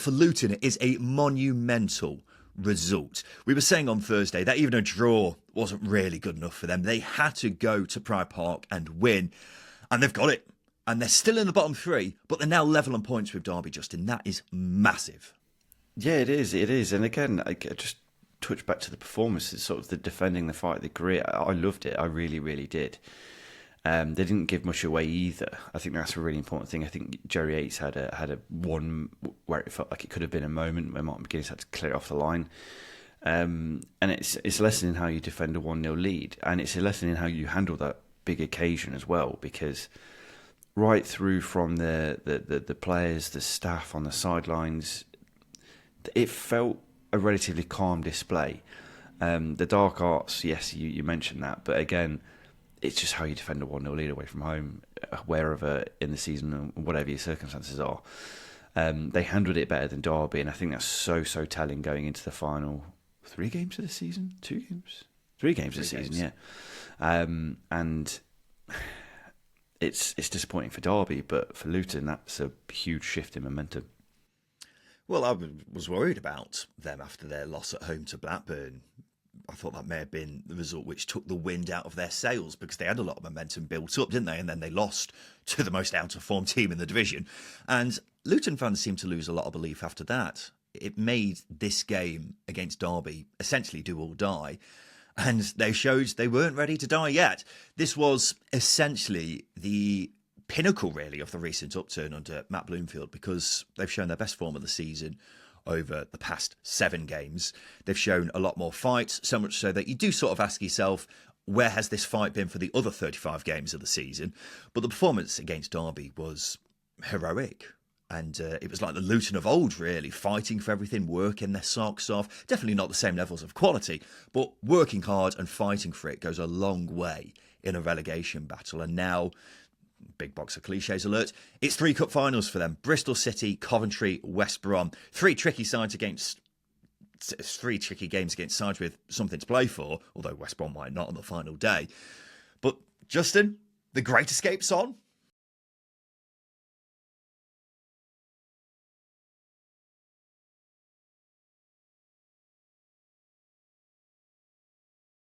For Luton, it is a monumental result. We were saying on Thursday that even a draw wasn't really good enough for them. They had to go to Pride Park and win, and they've got it. And they're still in the bottom three, but they're now level on points with Derby, Justin. That is massive. Yeah, it is. It is. And again, I just touch back to the performances, sort of the defending the fight, the grit. I loved it. I really, really did. They didn't give much away either. I think that's a really important thing. I think Jerry Yates had a one where it felt like it could have been a moment where Martin McGuinness had to clear it off the line. And it's a lesson in how you defend a 1-0 lead, and it's a lesson in how you handle that big occasion as well, because right through from the players, the staff on the sidelines, it felt a relatively calm display. The dark arts, yes, you mentioned that, but again, it's just how you defend a 1-0 lead away from home, wherever in the season, whatever your circumstances are. They handled it better than Derby, and I think that's so telling going into the final 3 games of the season? 2 games? 3 games of the season, yeah. And it's disappointing for Derby, but for Luton, that's a huge shift in momentum. Well, I was worried about them after their loss at home to Blackburn. I thought that may have been the result which took the wind out of their sails, because they had a lot of momentum built up, didn't they? And then they lost to the most out-of-form team in the division. And Luton fans seemed to lose a lot of belief after that. It made this game against Derby essentially do or die. And they showed they weren't ready to die yet. This was essentially the pinnacle, really, of the recent upturn under Matt Bloomfield, because they've shown their best form of the season over the past 7 games. They've shown a lot more fight, so much so that you do sort of ask yourself, where has this fight been for the other 35 games of the season? But the performance against Derby was heroic. And it was like the Luton of old, really, fighting for everything, working their socks off. Definitely not the same levels of quality, but working hard and fighting for it goes a long way in a relegation battle. And now, big box of cliches alert, it's 3 cup finals for them. Bristol City, Coventry, West Brom. 3 tricky games against sides with something to play for, although West Brom might not on the final day. But, Justin, the Great Escape's on.